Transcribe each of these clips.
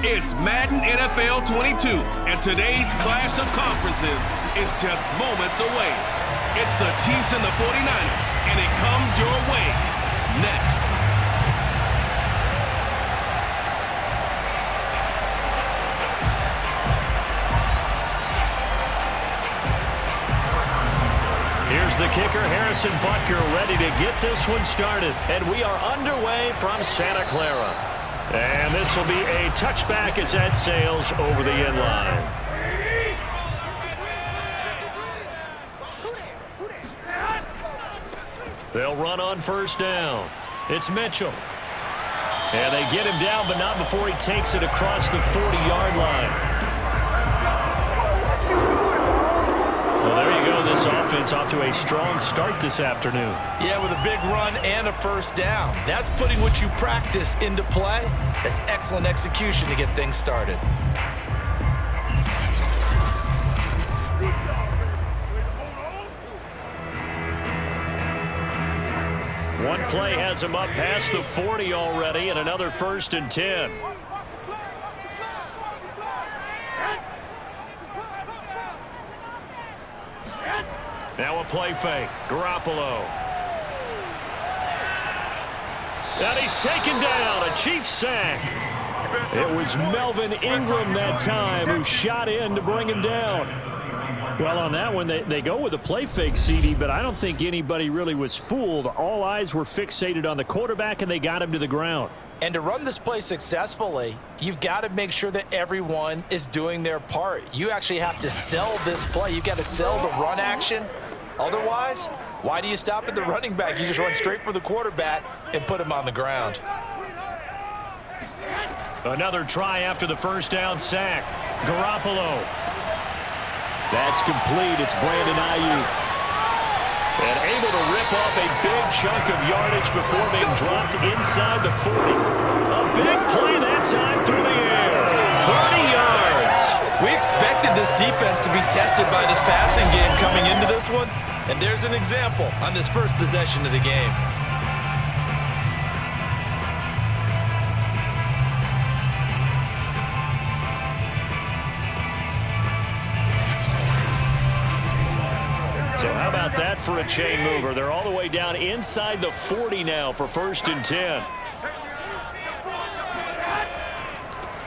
It's Madden NFL 22, and today's clash of conferences is just moments away. It's the Chiefs and the 49ers, and it comes your way next. Here's the kicker, Harrison Butker, ready to get this one started. And we are underway from Santa Clara. And this will be a touchback as that sails over the end line. They'll run on first down. It's Mitchell. And they get him down, but not before he takes it across the 40-yard line. Well, there you go. This offense off to a strong start this afternoon. Yeah, with a big run and a first down. That's putting what you practice into play. That's excellent execution to get things started. One play has him up past the 40 already, and another 1st and 10. Now a play fake. Garoppolo. And he's taken down. A Chiefs sack. It was Melvin Ingram that time who shot in to bring him down. Well, on that one, they go with a play fake, CD, but I don't think anybody really was fooled. All eyes were fixated on the quarterback, and they got him to the ground. And to run this play successfully, you've got to make sure that everyone is doing their part. You actually have to sell this play. You've got to sell the run action. Otherwise, why do you stop at the running back? You just run straight for the quarterback and put him on the ground. Another try after the first down sack. Garoppolo. That's complete. It's Brandon Ayuk. And able to rip off a big chunk of yardage before being dropped inside the 40. A big play that time through the air. 30 yards. We expected this defense to be tested by this passing game coming into this one. And there's an example on this first possession of the game. So how about that for a chain mover? They're all the way down inside the 40 now for 1st and 10.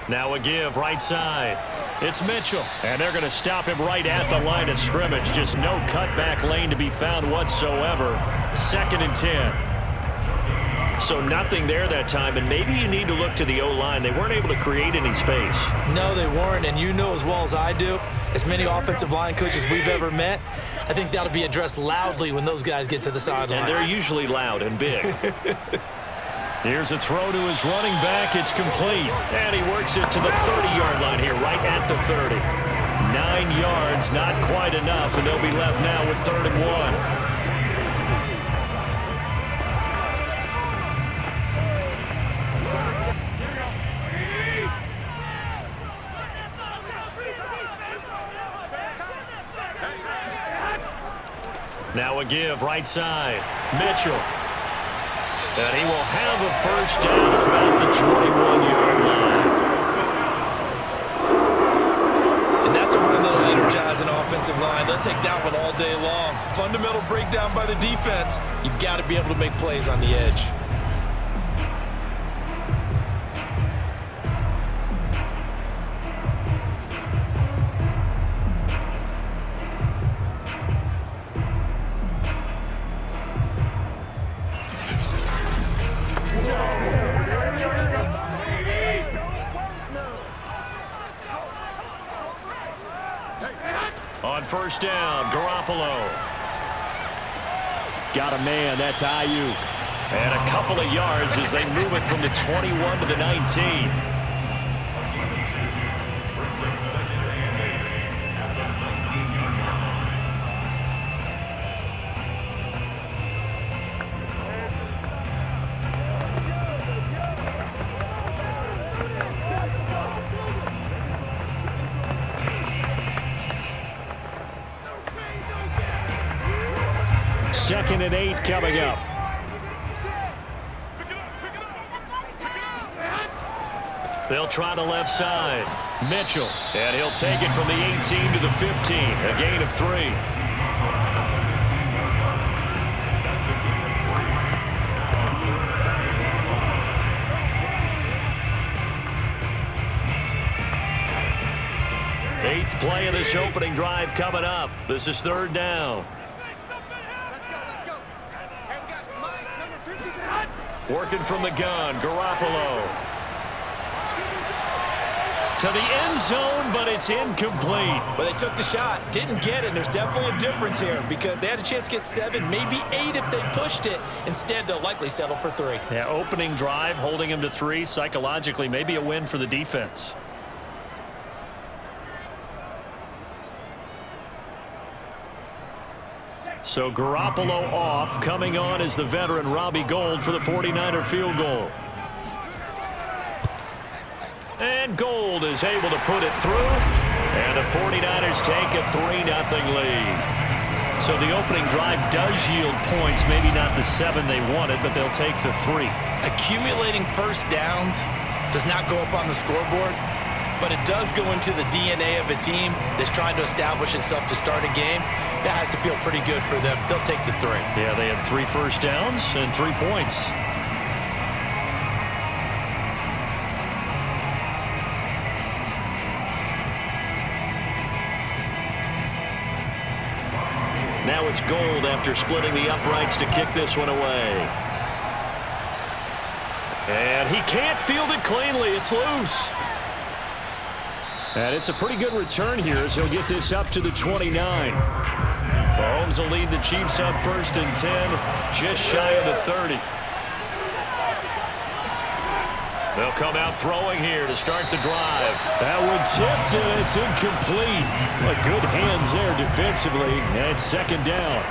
Now a give right side. It's Mitchell. And they're going to stop him right at the line of scrimmage. Just no cutback lane to be found whatsoever. 2nd and 10. So nothing there that time, and maybe you need to look to the O-line. They weren't able to create any space. No, they weren't, and you know as well as I do, as many offensive line coaches we've ever met, I think that'll be addressed loudly when those guys get to the sideline. And they're usually loud and big. Here's a throw to his running back. It's complete. And he works it to the 30-yard line here, right at the 30. 9 yards, not quite enough, and they'll be left now with 3rd and 1. Now a give right side. Mitchell. And he will have a first down about the 21-yard line. And that's a run that'll energize an offensive line. They'll take that one all day long. Fundamental breakdown by the defense. You've got to be able to make plays on the edge. On first down, Garoppolo. Got a man, that's Ayuk. And a couple of yards as they move it from the 21 to the 19. Second and 8 coming up. They'll try the left side. Mitchell, and he'll take it from the 18 to the 15. A gain of 3. Eighth play of this opening drive coming up. This is 3rd down. Let's go. Hey, we got Mike, number 53. Working from the gun, Garoppolo. To the end zone, but it's incomplete. Well, they took the shot, didn't get it, and there's definitely a difference here because they had a chance to get 7, maybe 8 if they pushed it. Instead, they'll likely settle for 3. Yeah, opening drive, holding him to 3. Psychologically, maybe a win for the defense. So Garoppolo off. Coming on is the veteran Robbie Gould for the 49er field goal. And Gould is able to put it through. And the 49ers take a 3-0 lead. So the opening drive does yield points. Maybe not the 7 they wanted, but they'll take the 3. Accumulating first downs does not go up on the scoreboard, but it does go into the DNA of a team that's trying to establish itself to start a game. That has to feel pretty good for them. They'll take the 3. Yeah, they had 3 first downs and 3 points. Now it's Gould after splitting the uprights to kick this one away. And he can't field it cleanly. It's loose. And it's a pretty good return here as he'll get this up to the 29. Mahomes will lead the Chiefs up 1st and 10, just shy of the 30. They'll come out throwing here to start the drive. That one tipped and it's incomplete. Well, good hands there defensively, and it's 2nd down.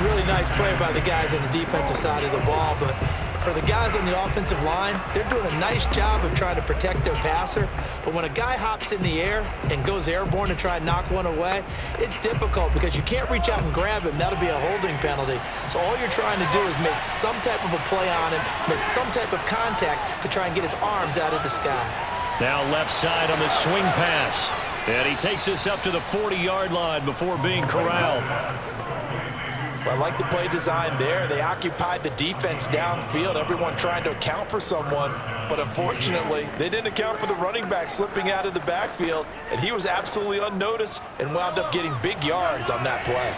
Really nice play by the guys on the defensive side of the ball, but for the guys on the offensive line, they're doing a nice job of trying to protect their passer. But when a guy hops in the air and goes airborne to try and knock one away, it's difficult because you can't reach out and grab him. That'll be a holding penalty. So all you're trying to do is make some type of a play on him, make some type of contact to try and get his arms out of the sky. Now left side on the swing pass. And he takes this up to the 40-yard line before being corralled. I like the play design there. They occupied the defense downfield, everyone trying to account for someone. But unfortunately, they didn't account for the running back slipping out of the backfield, and he was absolutely unnoticed and wound up getting big yards on that play.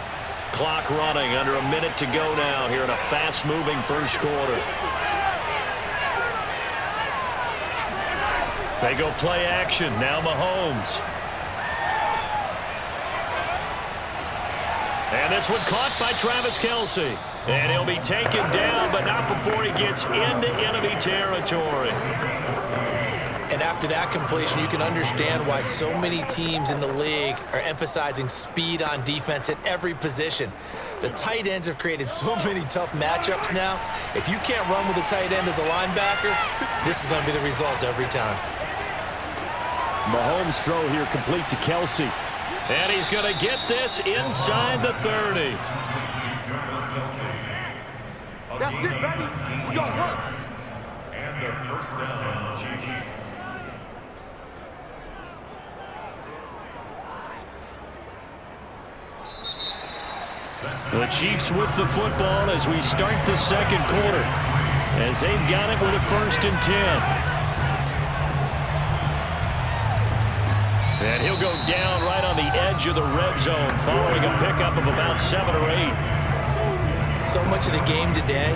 Clock running, under a minute to go now here in a fast-moving first quarter. They go play action. Now Mahomes. And this one caught by Travis Kelce. And he'll be taken down, but not before he gets into enemy territory. And after that completion, you can understand why so many teams in the league are emphasizing speed on defense at every position. The tight ends have created so many tough matchups now. If you can't run with a tight end as a linebacker, this is going to be the result every time. Mahomes' throw here complete to Kelce. And he's going to get this inside the 30. That's it, baby. We got work. And the first down, Chiefs. The Chiefs with the football as we start the second quarter, as they've got it with a 1st and 10. And he'll go down right on the edge of the red zone following a pickup of about 7 or 8. So much of the game today,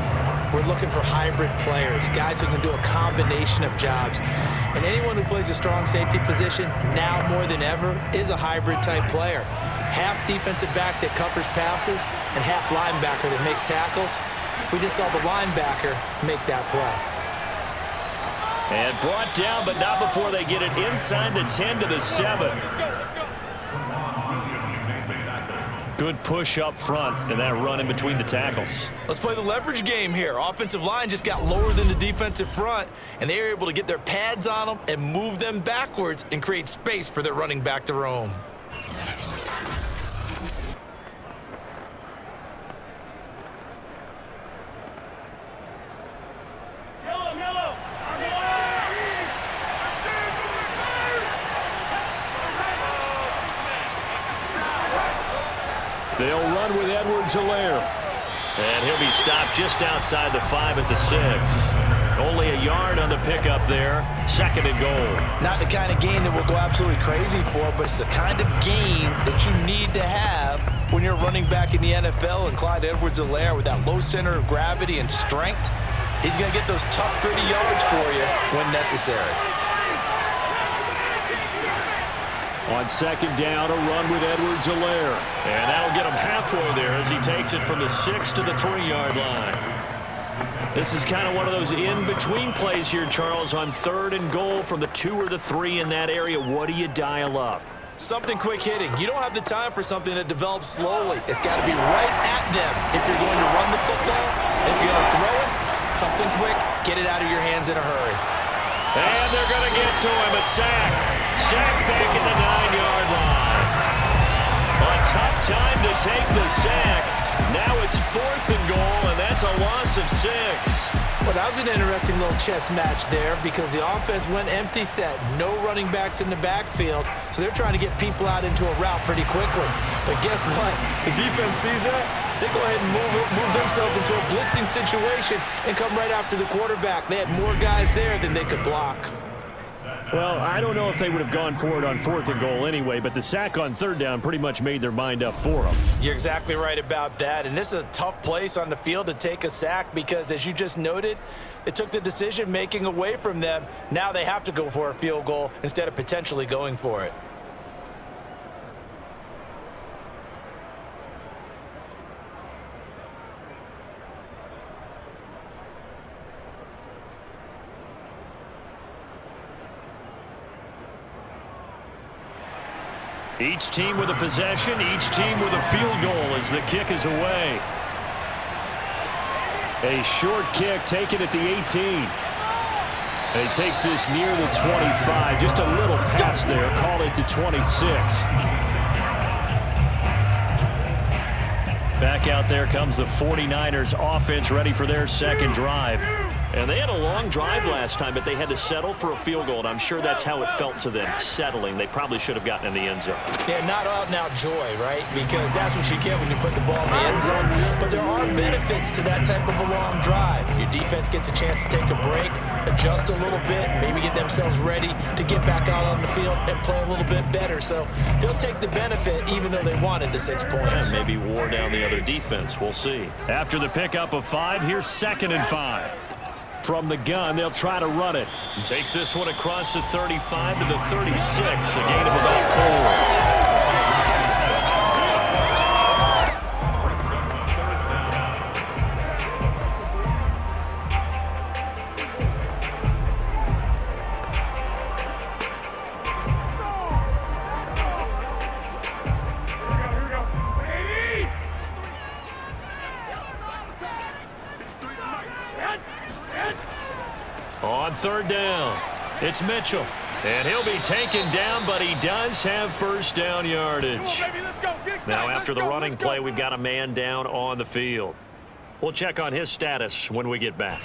we're looking for hybrid players, guys who can do a combination of jobs. And anyone who plays a strong safety position, now more than ever, is a hybrid type player. Half defensive back that covers passes and half linebacker that makes tackles. We just saw the linebacker make that play. And brought down, but not before they get it inside the 10 to the 7. Good push up front and that run in between the tackles. Let's play the leverage game here. Offensive line just got lower than the defensive front, and they were able to get their pads on them and move them backwards and create space for their running back to roam. Edwards-Helaire. And he'll be stopped just outside the 5 at the 6. Only a yard on the pickup there. 2nd and goal. Not the kind of game that we'll go absolutely crazy for, but it's the kind of game that you need to have when you're running back in the NFL. And Clyde Edwards-Helaire, with that low center of gravity and strength, he's going to get those tough, gritty yards for you when necessary. On 2nd down, a run with Edwards-Helaire. And that'll get him halfway there as he takes it from the 6 to the 3-yard line. This is kind of one of those in-between plays here, Charles, on 3rd and goal from the 2 or the 3 in that area. What do you dial up? Something quick hitting. You don't have the time for something that develops slowly. It's got to be right at them if you're going to run the football. And if you're going to throw it, something quick, get it out of your hands in a hurry. And they're going to get to him. A sack. Sack back at the 9-yard line. A tough time to take the sack. Now it's 4th and goal, and that's a loss of 6. Well, that was an interesting little chess match there because the offense went empty set. No running backs in the backfield, so they're trying to get people out into a route pretty quickly. But guess what? The defense sees that. They go ahead and move themselves into a blitzing situation and come right after the quarterback. They had more guys there than they could block. Well, I don't know if they would have gone for it on 4th and goal anyway, but the sack on 3rd down pretty much made their mind up for them. You're exactly right about that, and this is a tough place on the field to take a sack because, as you just noted, it took the decision-making away from them. Now they have to go for a field goal instead of potentially going for it. Each team with a possession, each team with a field goal as the kick is away. A short kick taken at the 18. And he takes this near the 25. Just a little pass there. Call it the 26. Back out there comes the 49ers offense ready for their 2nd drive. And they had a long drive last time, but they had to settle for a field goal, and I'm sure that's how it felt to them, settling. They probably should have gotten in the end zone. Yeah, not out-and-out joy, right? Because that's what you get when you put the ball in the end zone. But there are benefits to that type of a long drive. Your defense gets a chance to take a break, adjust a little bit, maybe get themselves ready to get back out on the field and play a little bit better. So they'll take the benefit even though they wanted the 6 points. And maybe wore down the other defense. We'll see. After the pickup of 5, here's 2nd and 5. From the gun, they'll try to run it. Takes this one across the 35 to the 36. A gain of about 4. On 3rd down, it's Mitchell. And he'll be taken down, but he does have 1st down yardage. Now, after the running play, we've got a man down on the field. We'll check on his status when we get back.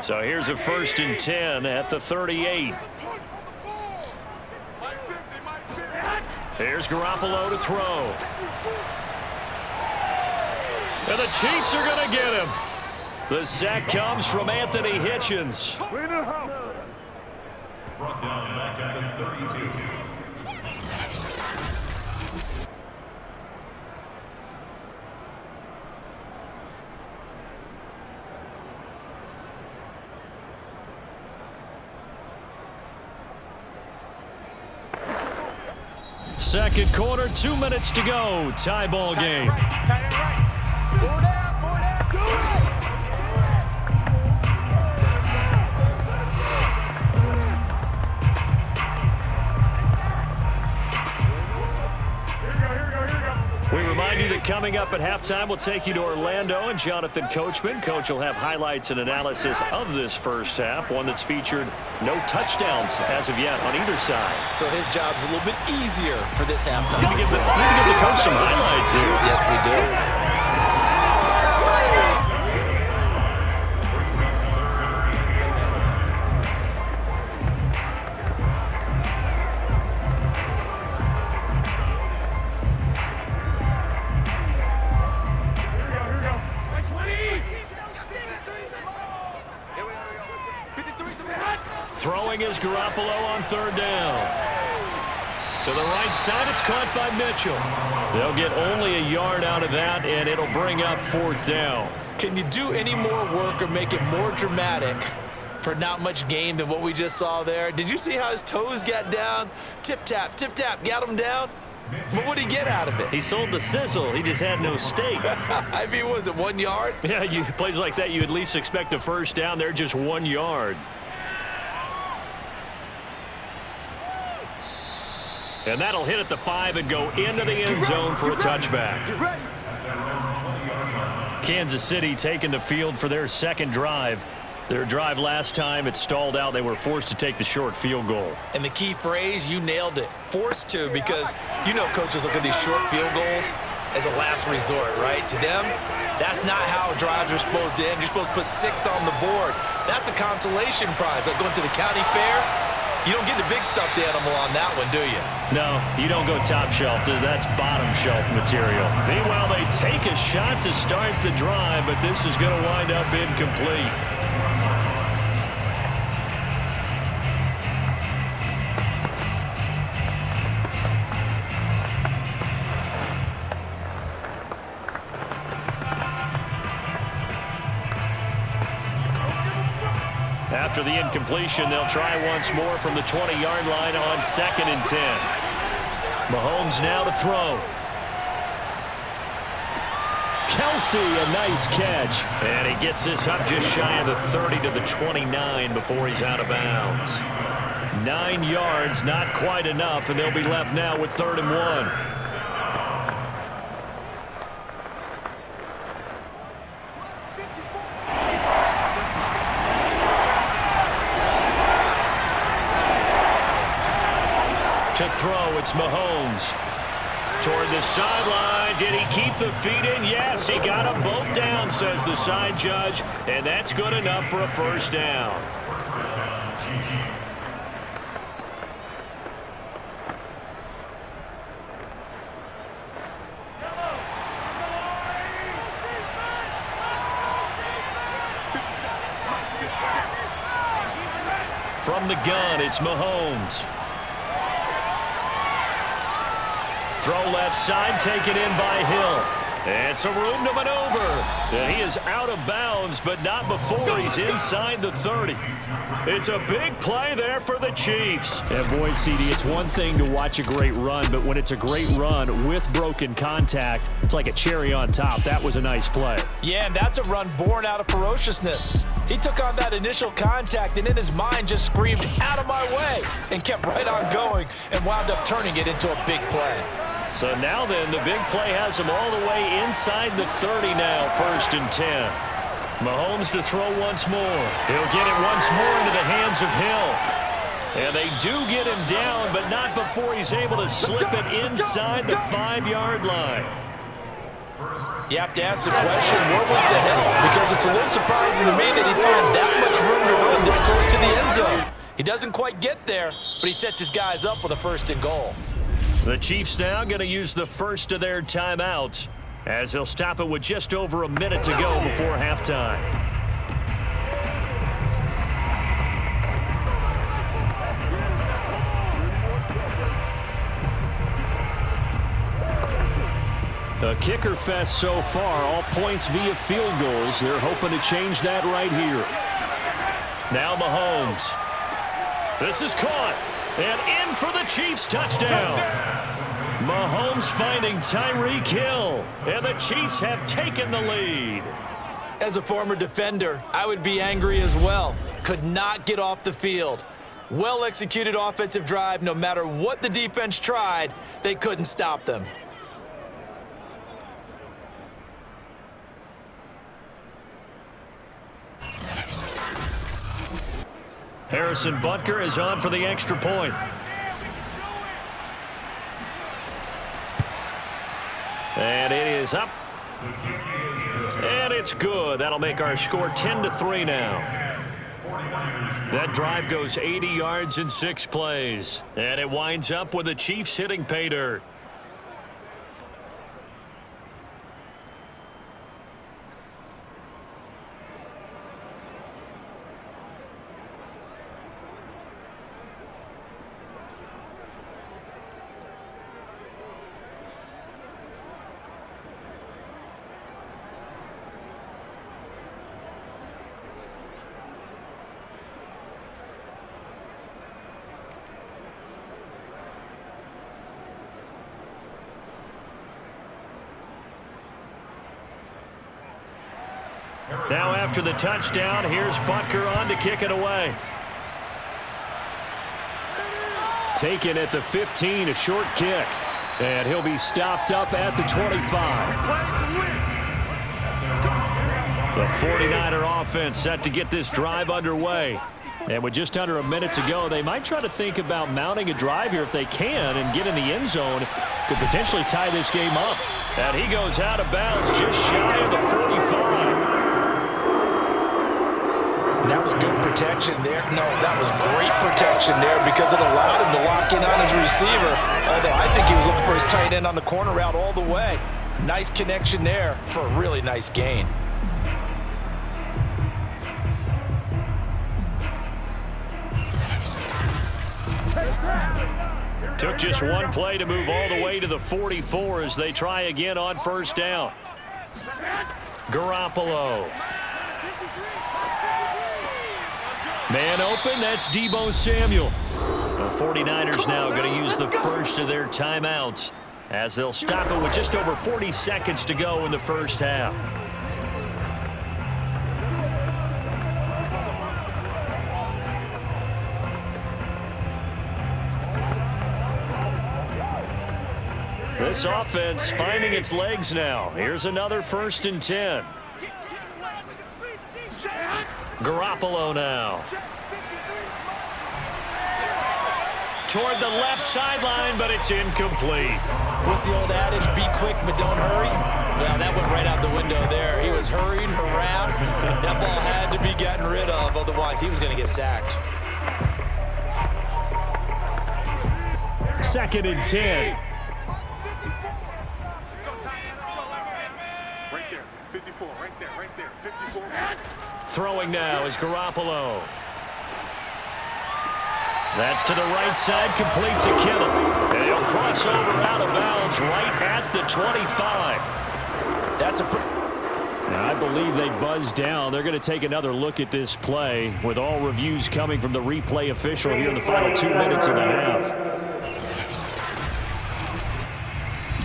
So here's a 1st and 10 at the 38. Here's Garoppolo to throw. And the Chiefs are going to get him. The sack comes from Anthony Hitchens. Brought down back at the 32. Second quarter, 2 minutes to go. Tie ball game. Tie it right. Go down, go down. Go We remind you that coming up at halftime. We'll take you to Orlando and Jonathan Coachman. Coach will have highlights and analysis of this first half, one that's featured no touchdowns as of yet on either side. So his job's a little bit easier for this halftime. We need to give the coach some highlights here. Yes, we do. Throwing is Garoppolo on third down. To the right side, it's caught by Mitchell. They'll get only a yard out of that, and it'll bring up fourth down. Can you do any more work or make it more dramatic for not much gain than what we just saw there? Did you see how his toes got down? Tip-tap, got him down. But what did he get out of it? He sold the sizzle. He just had no steak. I mean, was it 1 yard? Yeah, plays like that, you at least expect a first down. They're just 1 yard. And that'll hit at the 5 and go into the end zone for a touchback. Kansas City taking the field for their second drive. Their drive last time, it stalled out. They were forced to take the short field goal. And the key phrase, you nailed it, forced to, because you know coaches look at these short field goals as a last resort, right? To them, that's not how drives are supposed to end. You're supposed to put 6 on the board. That's a consolation prize, like going to the county fair. You don't get the big stuffed animal on that one, do you? No, you don't go top shelf. That's bottom shelf material. Meanwhile, they take a shot to start the drive, but this is going to wind up incomplete. After the incompletion, they'll try once more from the 20-yard line on 2nd and 10. Mahomes now to throw. Kelsey, a nice catch. And he gets this up just shy of the 30 to the 29 before he's out of bounds. 9 yards, not quite enough, and they'll be left now with 3rd and 1. To throw, it's Mahomes. Toward the sideline. Did he keep the feet in? Yes, he got them both down, says the side judge, and that's good enough for a first down. From the gun, it's Mahomes. Throw left side, taken in by Hill. It's a room to maneuver. And he is out of bounds, but not before he's inside the 30. It's a big play there for the Chiefs. And boy, CD, it's one thing to watch a great run, but when it's a great run with broken contact, it's like a cherry on top. That was a nice play. Yeah, and that's a run born out of ferociousness. He took on that initial contact and in his mind just screamed, "Out of my way," and kept right on going and wound up turning it into a big play. So now then, the big play has him all the way inside the 30 now, 1st and 10. Mahomes to throw once more. He'll get it once more into the hands of Hill. And they do get him down, but not before he's able to slip it inside the 5-yard line. You have to ask the question, where was the Hill? Because it's a little surprising to me that he found that much room to run this close to the end zone. He doesn't quite get there, but he sets his guys up with a 1st and goal. The Chiefs now going to use the first of their timeouts as they'll stop it with just over a minute to go before halftime. A kicker fest so far, all points via field goals. They're hoping to change that right here. Now Mahomes. This is caught. And in for the Chiefs touchdown. Mahomes finding Tyreek Hill. And the Chiefs have taken the lead. As a former defender, I would be angry as well. Could not get off the field. Well-executed offensive drive. No matter what the defense tried, they couldn't stop them. Harrison Butker is on for the extra point. And it is up. And it's good. That'll make our score 10-3 now. That drive goes 80 yards in 6 plays. And it winds up with the Chiefs hitting pay dirt. Now after the touchdown, here's Butker on to kick it away. Taken at the 15, a short kick. And he'll be stopped up at the 25. The 49er offense set to get this drive underway. And with just under a minute to go, they might try to think about mounting a drive here if they can and get in the end zone. Could potentially tie this game up. And he goes out of bounds just shy of the 45. That was good protection there. No, that was great protection there because it allowed him to lock in on his receiver. Although I think he was looking for his tight end on the corner route all the way. Nice connection there for a really nice gain. Took just one play to move all the way to the 44 as they try again on first down. Garoppolo. Man open, that's Deebo Samuel. The 49ers now going to use the first of their timeouts as they'll stop it with just over 40 seconds to go in the first half. This offense finding its legs now. Here's another 1st and 10. Garoppolo now. Toward the left sideline, but it's incomplete. What's the old adage, be quick but don't hurry? Well, that went right out the window there. He was hurried, harassed. That ball had to be gotten rid of, otherwise he was going to get sacked. 2nd and 10. Right there, 54, right there, 54. Throwing now is Garoppolo. That's to the right side, complete to Kittle. And he'll cross over out of bounds right at the 25. That's a... Now, I believe they buzzed down. They're going to take another look at this play with all reviews coming from the replay official here in the final 2 minutes of the half.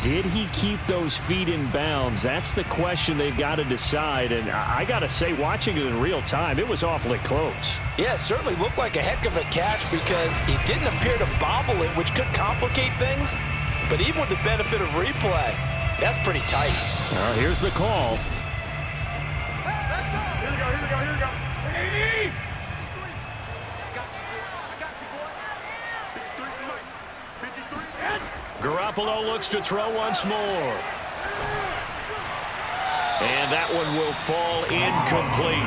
Did he keep those feet in bounds? That's the question they've got to decide. And I got to say, watching it in real time, it was awfully close. Yeah, it certainly looked like a heck of a catch because he didn't appear to bobble it, which could complicate things. But even with the benefit of replay, that's pretty tight. Here's the call. Here we go. I got you, boy. 53, Mike. 53. Garoppolo looks to throw once more. And that one will fall incomplete.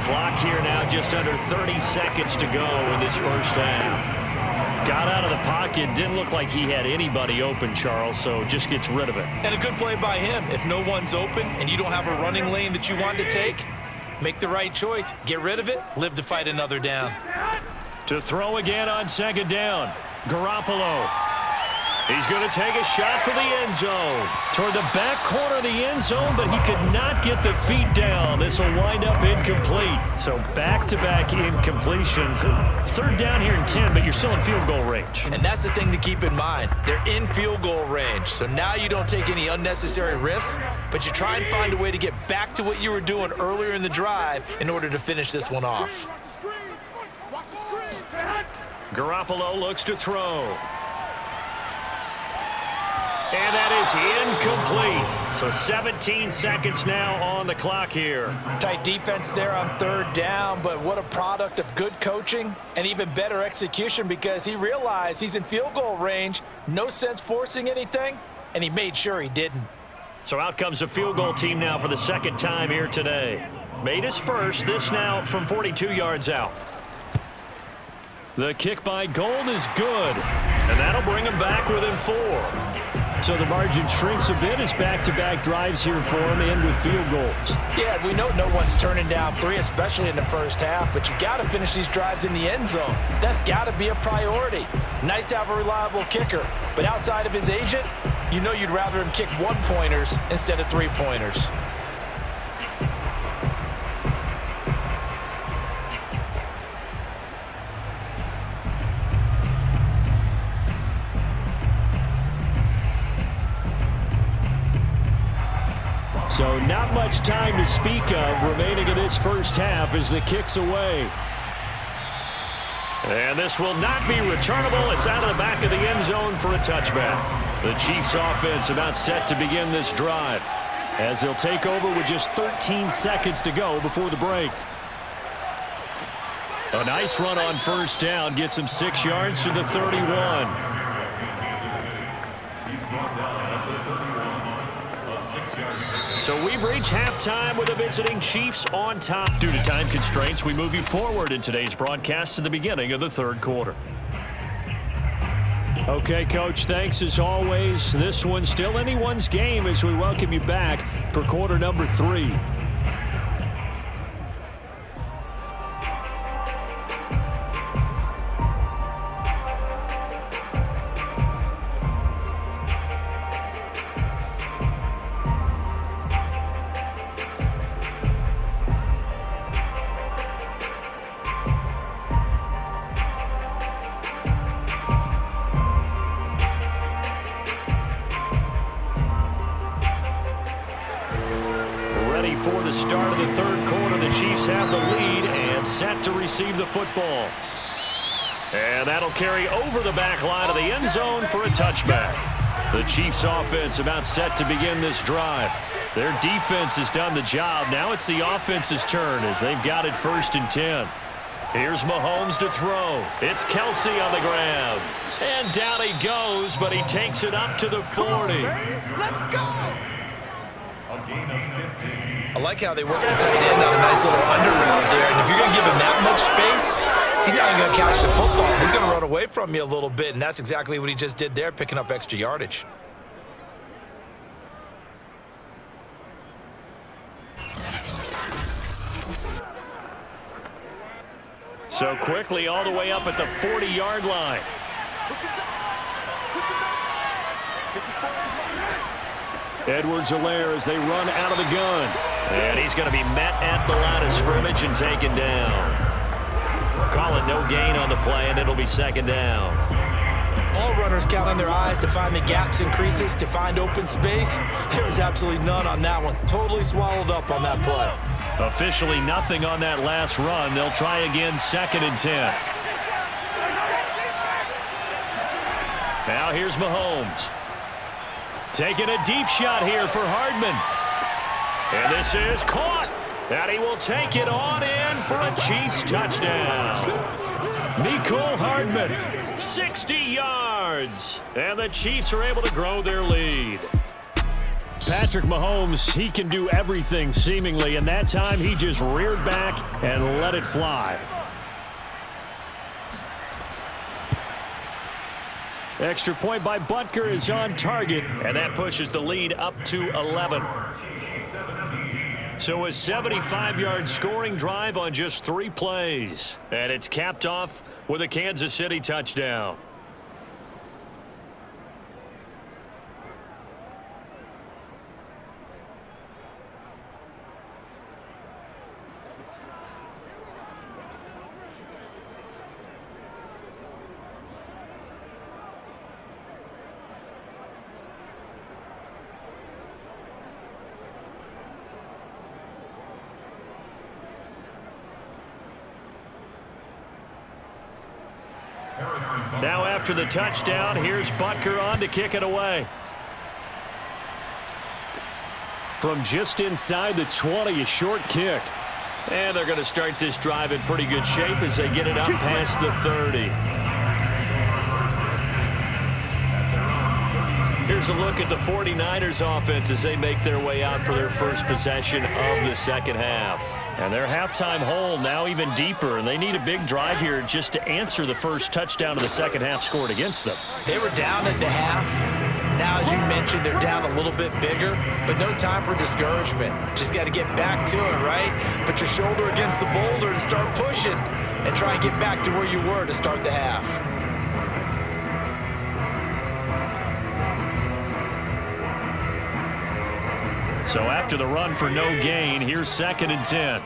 Clock here now just under 30 seconds to go in this first half. Got out of the pocket. Didn't look like he had anybody open, Charles, so just gets rid of it. And a good play by him. If no one's open and you don't have a running lane that you want to take, make the right choice. Get rid of it. Live to fight another down. To throw again on 2nd down. Garoppolo. He's going to take a shot for the end zone. Toward the back corner of the end zone, but he could not get the feet down. This will wind up incomplete. So back-to-back incompletions. 3rd down here and 10, but you're still in field goal range. And that's the thing to keep in mind. They're in field goal range. So now you don't take any unnecessary risks, but you try and find a way to get back to what you were doing earlier in the drive in order to finish this one off. Watch the screen. Garoppolo looks to throw. And that is incomplete. So 17 seconds now on the clock here. Tight defense there on third down, but what a product of good coaching and even better execution, because he realized he's in field goal range. No sense forcing anything, and he made sure he didn't. So out comes a field goal team now for the second time here today. Made his first, this now from 42 yards out. The kick by Gold is good, and that'll bring him back within 4. So the margin shrinks a bit as back-to-back drives here for him and with field goals. Yeah, we know no one's turning down 3, especially in the first half, but you got to finish these drives in the end zone. That's got to be a priority. Nice to have a reliable kicker, but outside of his agent, you know you'd rather him kick 1-pointers instead of 3-pointers. So not much time to speak of remaining in this first half as the kick's away. And this will not be returnable. It's out of the back of the end zone for a touchback. The Chiefs offense about set to begin this drive, as they'll take over with just 13 seconds to go before the break. A nice run on first down gets him 6 yards to the 31. So we've reached halftime with the visiting Chiefs on top. Due to time constraints, we move you forward in today's broadcast to the beginning of the third quarter. Okay, Coach, thanks as always. This one's still anyone's game as we welcome you back for quarter number 3. For the start of the third quarter, the Chiefs have the lead and set to receive the football. And that'll carry over the back line of the end zone for a touchback. The Chiefs offense about set to begin this drive. Their defense has done the job. Now it's the offense's turn as they've got it 1st and 10. Here's Mahomes to throw. It's Kelsey on the ground. And down he goes, but he takes it up to the 40. Let's go! I like how they work the tight end on a nice little under route there. And if you're going to give him that much space, he's not even going to catch the football. He's going to run away from you a little bit, and that's exactly what he just did there, picking up extra yardage. So quickly all the way up at the 40-yard line. Edwards-Helaire as they run out of the gun. And he's going to be met at the line of scrimmage and taken down. Calling no gain on the play, and it'll be 2nd down. All runners count on their eyes to find the gaps and creases, to find open space. There was absolutely none on that one. Totally swallowed up on that play. Officially nothing on that last run. They'll try again 2nd and 10. Now here's Mahomes. Taking a deep shot here for Hardman. And this is caught. And he will take it on in for a Chiefs touchdown. Mecole Hardman, 60 yards. And the Chiefs are able to grow their lead. Patrick Mahomes, he can do everything seemingly, and that time he just reared back and let it fly. Extra point by Butker is on target. And that pushes the lead up to 11. So a 75-yard scoring drive on just 3 plays. And it's capped off with a Kansas City touchdown. Now after the touchdown, here's Butker on to kick it away. From just inside the 20, a short kick. And they're going to start this drive in pretty good shape as they get it up past the 30. Here's a look at the 49ers offense as they make their way out for their first possession of the second half. And their halftime hole now even deeper, and they need a big drive here just to answer the first touchdown of the second half scored against them. They were down at the half. Now, as you mentioned, they're down a little bit bigger, but no time for discouragement. Just got to get back to it, right? Put your shoulder against the boulder and start pushing and try and get back to where you were to start the half. So after the run for no gain, here's 2nd and 10.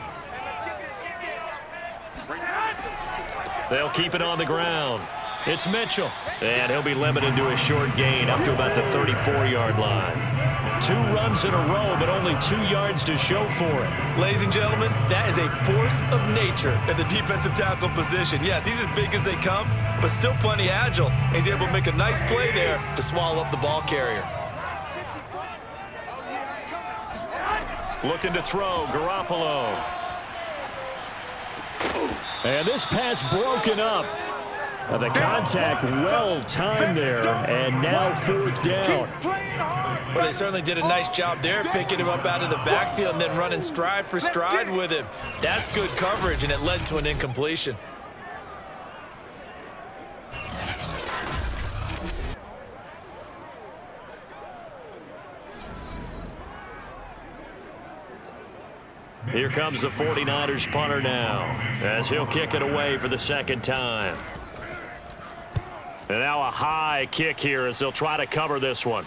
They'll keep it on the ground. It's Mitchell. And he'll be limited to a short gain up to about the 34-yard line. 2 runs in a row, but only 2 yards to show for it. Ladies and gentlemen, that is a force of nature at the defensive tackle position. Yes, he's as big as they come, but still plenty agile. He's able to make a nice play there to swallow up the ball carrier. Looking to throw, Garoppolo. And this pass broken up. The contact well timed there, and now 4th down. Well, they certainly did a nice job there, picking him up out of the backfield and then running stride for stride with him. That's good coverage, and it led to an incompletion. Here comes the 49ers punter now, as he'll kick it away for the 2nd time. And now a high kick here as they'll try to cover this one.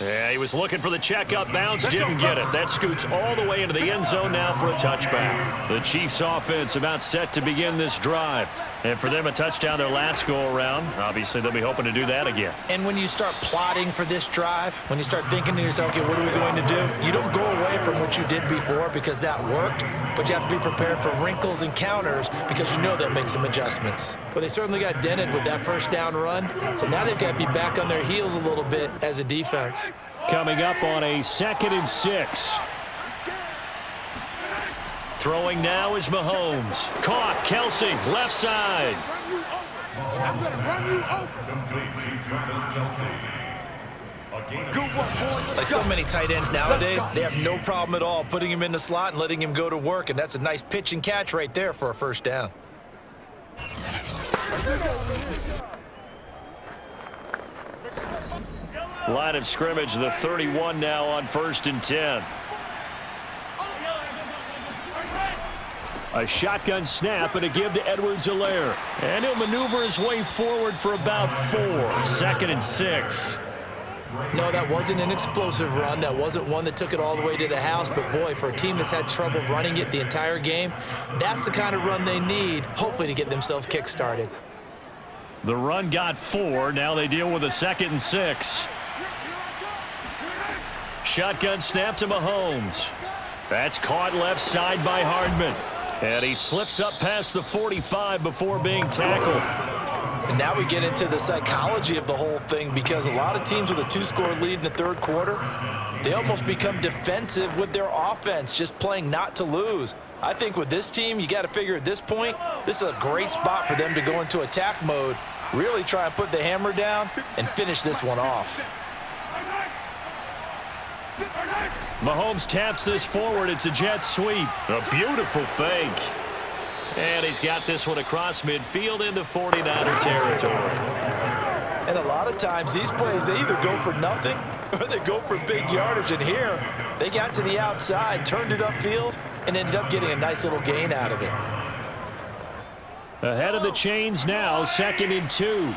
Yeah, he was looking for the checkup bounce, didn't get it. That scoots all the way into the end zone now for a touchback. The Chiefs offense about set to begin this drive. And for them, a touchdown their last go-around. Obviously, they'll be hoping to do that again. And when you start plotting for this drive, when you start thinking to yourself, okay, what are we going to do? You don't go away from what you did before because that worked, but you have to be prepared for wrinkles and counters because you know they'll make some adjustments. But they certainly got dented with that first down run, so now they've got to be back on their heels a little bit as a defense. Coming up on a 2nd and 6. Throwing now is Mahomes. Caught, Kelsey, left side. I'm going to run you over. Good work, boys. Like so many tight ends nowadays, they have no problem at all putting him in the slot and letting him go to work, and that's a nice pitch and catch right there for a first down. Line of scrimmage, the 31 now on 1st and 10. A shotgun snap and a give to Edwards-Helaire. And he'll maneuver his way forward for about 4. 2nd and 6. No, that wasn't an explosive run. That wasn't one that took it all the way to the house. But, boy, for a team that's had trouble running it the entire game, that's the kind of run they need, hopefully, to get themselves kick-started. The run got 4. Now they deal with a 2nd and 6. Shotgun snap to Mahomes. That's caught left side by Hardman. And he slips up past the 45 before being tackled. And now we get into the psychology of the whole thing because a lot of teams with a 2-score lead in the 3rd quarter, they almost become defensive with their offense, just playing not to lose. I think with this team, you got to figure at this point, this is a great spot for them to go into attack mode, really try and put the hammer down and finish this one off. Mahomes taps this forward. It's a jet sweep. A beautiful fake. And he's got this one across midfield into 49er territory. And a lot of times these plays, they either go for nothing or they go for big yardage. And here, they got to the outside, turned it upfield, and ended up getting a nice little gain out of it. Ahead of the chains now, 2nd and 2.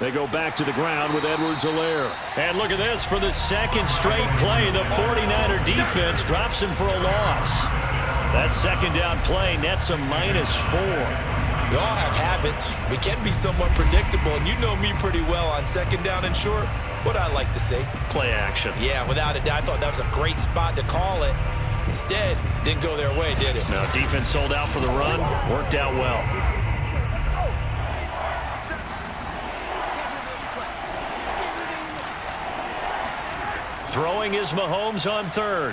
They go back to the ground with Edwards-Helaire. And look at this. For the 2nd straight play, the 49er defense drops him for a loss. That 2nd down play nets a -4. We all have habits. We can be somewhat predictable, and you know me pretty well on 2nd down and short. What I like to say? Play action. Yeah, without a doubt. I thought that was a great spot to call it. Instead, didn't go their way, did it? Now, defense sold out for the run. Worked out well. Throwing is Mahomes on third.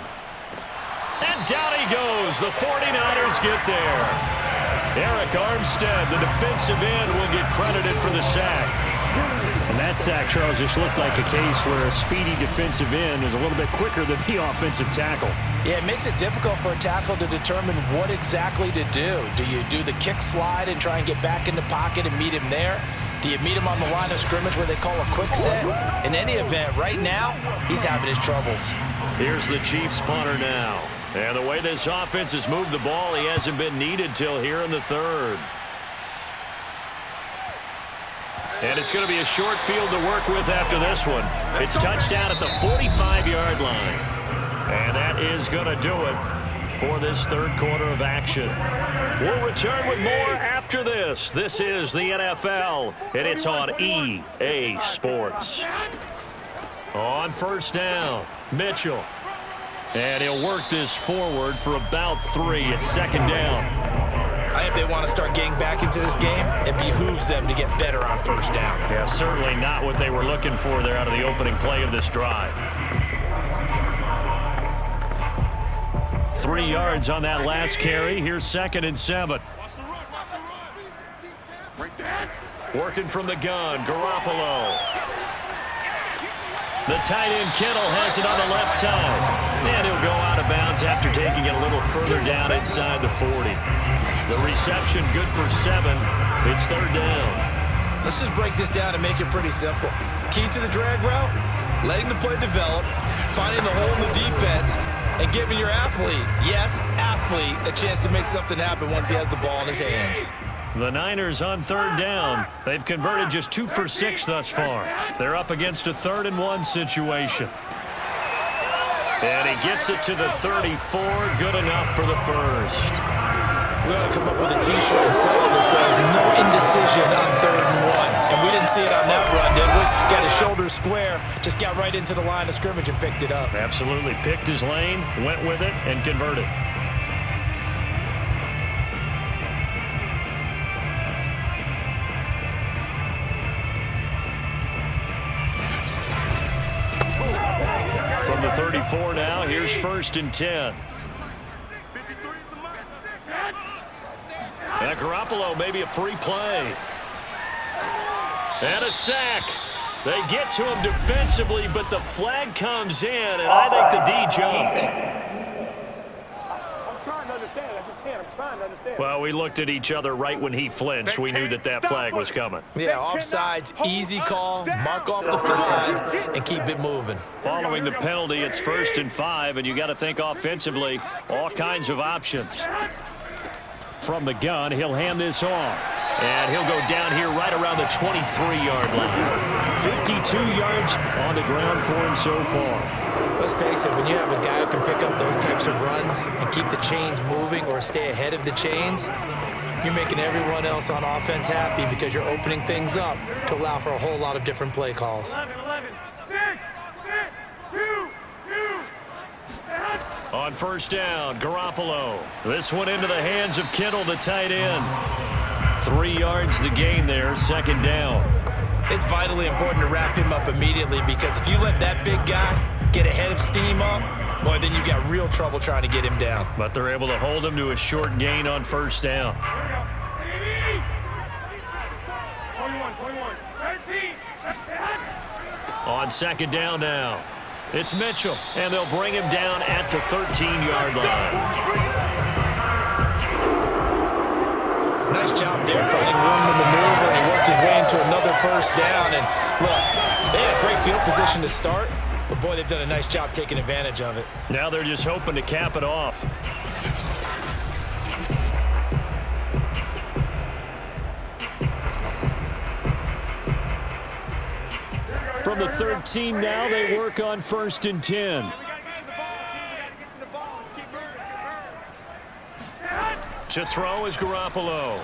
And down he goes. The 49ers get there. Eric Armstead, the defensive end, will get credited for the sack. And that sack, Charles, just looked like a case where a speedy defensive end is a little bit quicker than the offensive tackle. Yeah, it makes it difficult for a tackle to determine what exactly to do. Do you do the kick slide and try and get back in the pocket and meet him there? Do you meet him on the line of scrimmage where they call a quick set? In any event, right now, he's having his troubles. Here's the Chiefs punter now. And the way this offense has moved the ball, he hasn't been needed till here in the third. And it's going to be a short field to work with after this one. It's touchdown at the 45-yard line. And that is going to do it for this third quarter of action. We'll return with more after this. This is the NFL, and it's on EA Sports. On first down, Mitchell. And he'll work this forward for about 3 at second down. I think if they want to start getting back into this game, it behooves them to get better on first down. Yeah, certainly not what they were looking for there out of the opening play of this drive. 3 yards on that last carry. Here's 2nd and 7. Working from the gun, Garoppolo. The tight end Kittle has it on the left side. And he'll go out of bounds after taking it a little further down inside the 40. The reception good for 7. It's third down. Let's just break this down and make it pretty simple. Key to the drag route, letting the play develop, finding the hole in the defense, and giving your athlete, yes, athlete, a chance to make something happen once he has the ball in his hands. The Niners on third down. They've converted just 2 for 6 thus far. They're up against a 3rd and 1 situation. And he gets it to the 34. Good enough for the first. We ought to come up with a T-shirt and sell it that says no indecision on 3rd and 1. And we didn't see it on that run, did we? Got his shoulders square, just got right into the line of scrimmage and picked it up. Absolutely. Picked his lane, went with it, and converted. From the 34 now, here's 1st and 10. And Garoppolo, maybe a free play. And a sack. They get to him defensively, but the flag comes in, and I think the D jumped. I'm trying to understand. I just can't. I'm trying to understand. Well, we looked at each other right when he flinched. We knew that flag was coming. Yeah, offsides, easy call, mark off the 5, and keep it moving. Following the penalty, it's 1st and 5, and you got to think offensively, all kinds of options. From the gun, he'll hand this off. And he'll go down here right around the 23-yard line. 52 yards on the ground for him so far. Let's face it, when you have a guy who can pick up those types of runs and keep the chains moving or stay ahead of the chains, you're making everyone else on offense happy because you're opening things up to allow for a whole lot of different play calls. 11, 6, 2, 2. On first down, Garoppolo. This one into the hands of Kittle, the tight end. 3 yards the gain there, 2nd down. It's vitally important to wrap him up immediately because if you let that big guy get ahead of steam up, boy, then you've got real trouble trying to get him down. But they're able to hold him to a short gain on first down. 21, 13. On 2nd down now, it's Mitchell, and they'll bring him down at the 13-yard line. Nice job there, finding room to maneuver, and he worked his way into another first down. And look, they had great field position to start, but boy, they've done a nice job taking advantage of it. Now they're just hoping to cap it off. From the 13 now, they work on 1st and 10. To throw is Garoppolo.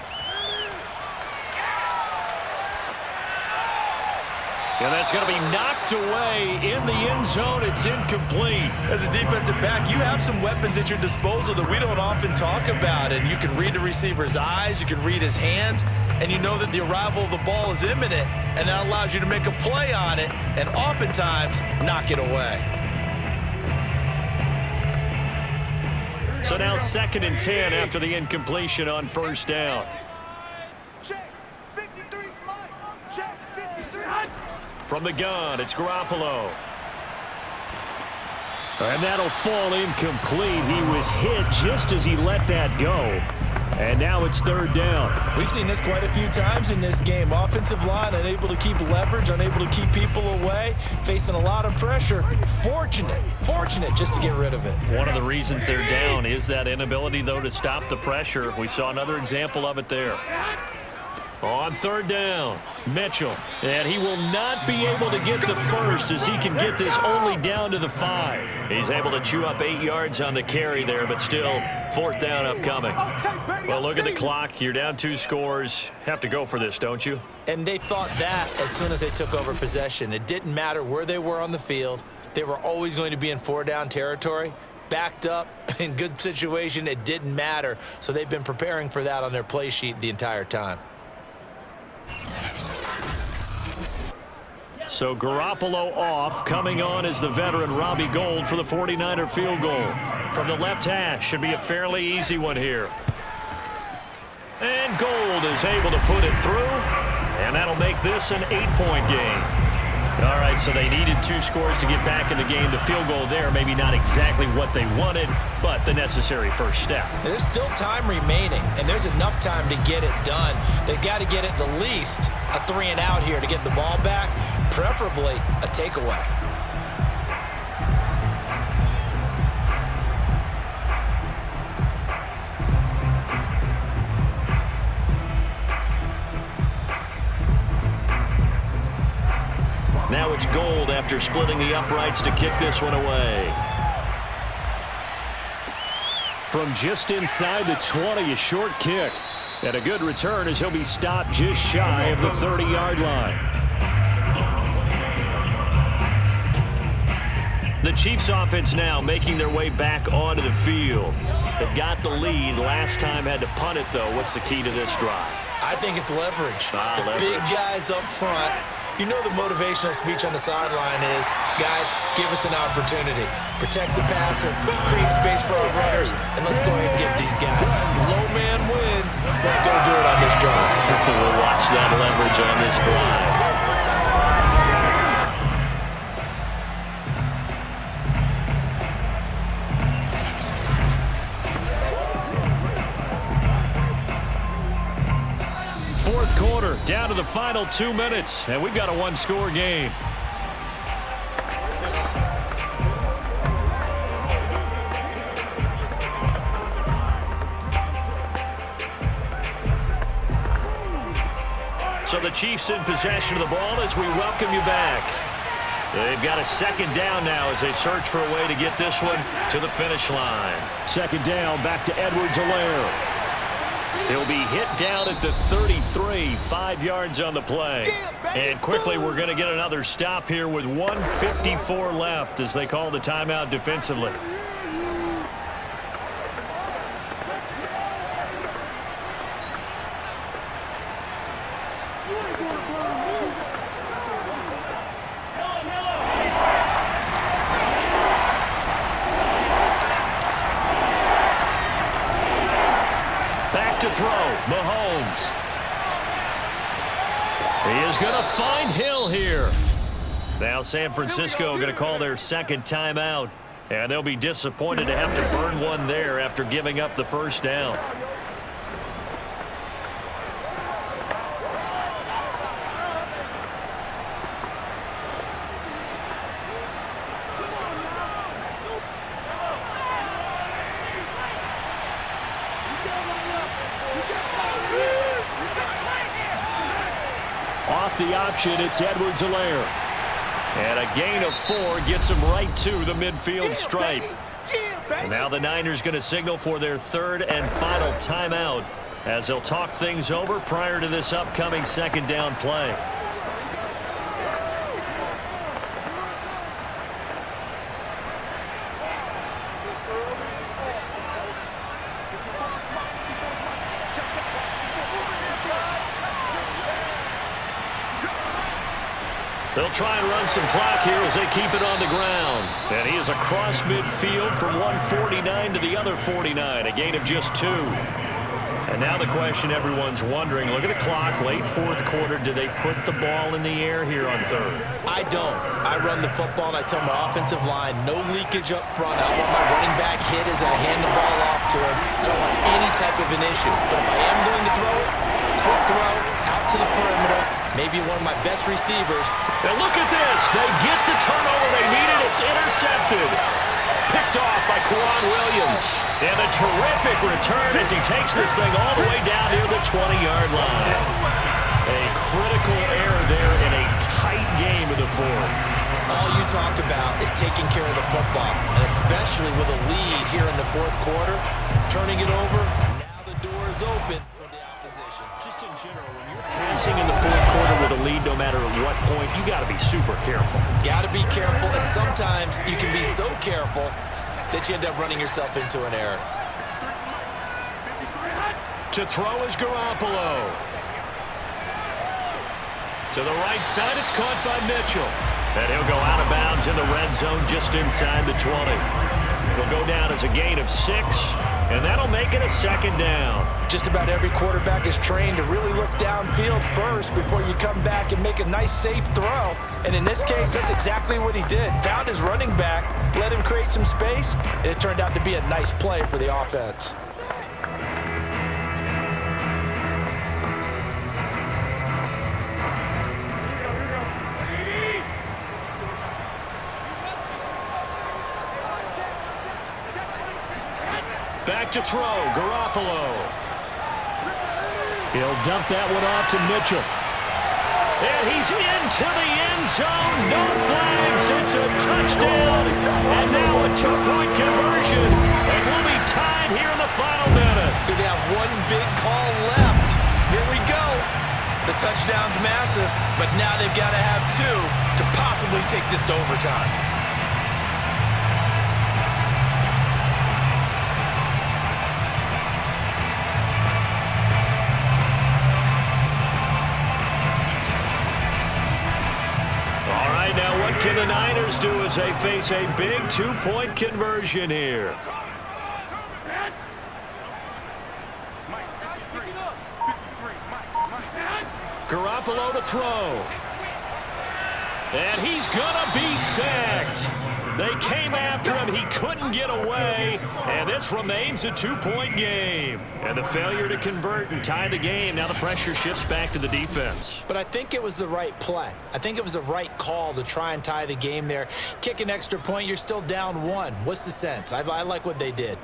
And that's going to be knocked away in the end zone. It's incomplete. As a defensive back, you have some weapons at your disposal that we don't often talk about. And you can read the receiver's eyes, you can read his hands, and you know that the arrival of the ball is imminent, and that allows you to make a play on it and oftentimes knock it away. So now 2nd and 10 after the incompletion on first down. Check. 53 flight. Check. 53. From the gun, it's Garoppolo. And that'll fall incomplete. He was hit just as he let that go. And now it's 3rd down. We've seen this quite a few times in this game. Offensive line unable to keep leverage, unable to keep people away, facing a lot of pressure. Fortunate just to get rid of it. One of the reasons they're down is that inability, though, to stop the pressure. We saw another example of it there. On 3rd down, Mitchell. And he will not be able to get the first as he can get this only down to the 5. He's able to chew up 8 yards on the carry there, but still 4th down upcoming. Well, look at the clock. You're down 2 scores. Have to go for this, don't you? And they thought that as soon as they took over possession. It didn't matter where they were on the field. They were always going to be in 4-down territory. Backed up, in good situation, it didn't matter. So they've been preparing for that on their play sheet the entire time. So Garoppolo off. Coming on is the veteran Robbie Gould for the 49er field goal. From the left hash, should be a fairly easy one here. And Gould is able to put it through. And that'll make this an 8-point game. All right, so they needed 2 scores to get back in the game. The field goal there, maybe not exactly what they wanted, but the necessary first step. There's still time remaining, and there's enough time to get it done. They've got to get it the least a 3-and-out here to get the ball back, preferably a takeaway. Now it's Gould after splitting the uprights to kick this one away. From just inside the 20, a short kick. And a good return as he'll be stopped just shy of the 30-yard line. The Chiefs offense now making their way back onto the field. They've got the lead. Last time had to punt it, though. What's the key to this drive? I think it's leverage. Leverage. Big guys up front. You know the motivational speech on the sideline is, guys, give us an opportunity. Protect the passer, create space for our runners, and let's go ahead and get these guys. Low man wins. Let's go do it on this drive. We'll watch that leverage on this drive. Fourth quarter, down to the final 2 minutes, and we've got a 1-score game. So the Chiefs in possession of the ball as we welcome you back. They've got a 2nd down now as they search for a way to get this one to the finish line. 2nd down, back to Edwards-Helaire. He'll be hit down at the 33, 5 yards on the play. And quickly, we're going to get another stop here with 1:54 left as they call the timeout defensively. To throw, Mahomes. He is going to find Hill here. Now San Francisco going to call their 2nd timeout, and they'll be disappointed to have to burn one there after giving up the first down. Off the option, it's Edwards-Helaire. And a gain of 4 gets him right to the midfield stripe. Now the Niners going to signal for their 3rd and final timeout as they'll talk things over prior to this upcoming 2nd down play. They'll try and run some clock here as they keep it on the ground. And he is across midfield from one 49 to the other 49, a gain of just 2. And now the question everyone's wondering, look at the clock, late fourth quarter, do they put the ball in the air here on third? I don't. I run the football and I tell my offensive line, no leakage up front. I don't want my running back hit as I hand the ball off to him. I don't want any type of an issue. But if I am going to throw it, quick throw, out to the perimeter, maybe one of my best receivers. And look at this. They get the turnover they needed. It's intercepted. Picked off by Quan Williams. And a terrific return as he takes this thing all the way down near the 20-yard line. A critical error there in a tight game of the fourth. All you talk about is taking care of the football, and especially with a lead here in the fourth quarter, turning it over, now the door is open for the opposition. Just in general, when you're passing in the fourth quarter with a lead, no matter at what point, you got to be super careful. Got to be careful, and sometimes you can be so careful that you end up running yourself into an error. To throw is Garoppolo. To the right side, it's caught by Mitchell. And he'll go out of bounds in the red zone just inside the 20. He'll go down as a gain of 6, and that'll make it a second down. Just about every quarterback is trained to really look downfield first before you come back and make a nice, safe throw. And in this case, that's exactly what he did. Found his running back, let him create some space, and it turned out to be a nice play for the offense. Back to throw, Garoppolo. He'll dump that one off to Mitchell. And he's into the end zone. No flags. It's a touchdown. And now a two-point conversion. And we'll be tied here in the final minute. Do they have one big call left? Here we go. The touchdown's massive, but now they've got to have 2 to possibly take this to overtime. What can the Niners do as they face a big 2-point conversion here? Garoppolo to throw. And he's gonna be sacked. They came after him. He couldn't get away. And this remains a 2-point game. And the failure to convert and tie the game. Now the pressure shifts back to the defense. But I think it was the right play. I think it was the right call to try and tie the game there. Kick an extra point, you're still down 1. What's the sense? I like what they did.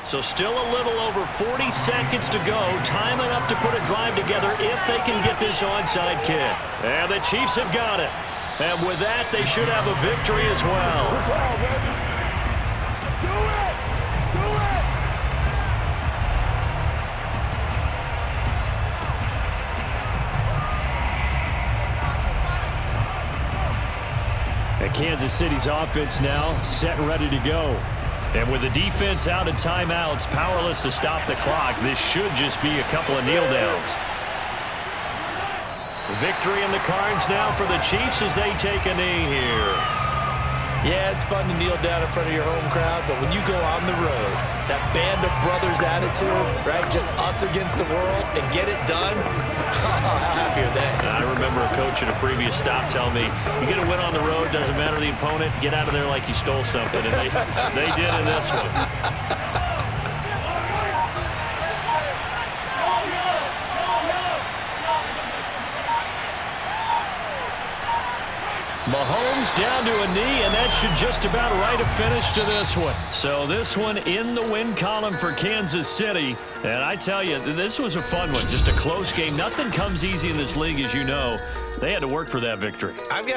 So still a little over 40 seconds to go. Time enough to put a drive together if they can get this onside kick. And the Chiefs have got it. And with that, they should have a victory as well. And Kansas City's offense now set and ready to go. And with the defense out of timeouts, powerless to stop the clock, this should just be a couple of kneel downs. Victory in the cards now for the Chiefs as they take a knee here. Yeah, it's fun to kneel down in front of your home crowd, but when you go on the road, that band of brothers attitude, right, just us against the world, and get it done, how happy are they? I remember a coach at a previous stop telling me, you get a win on the road, doesn't matter the opponent, get out of there like you stole something, and they did in this one. Mahomes down to a knee, and that should just about write a finish to this one. So this one in the win column for Kansas City. And I tell you, this was a fun one. Just a close game. Nothing comes easy in this league, as you know. They had to work for that victory.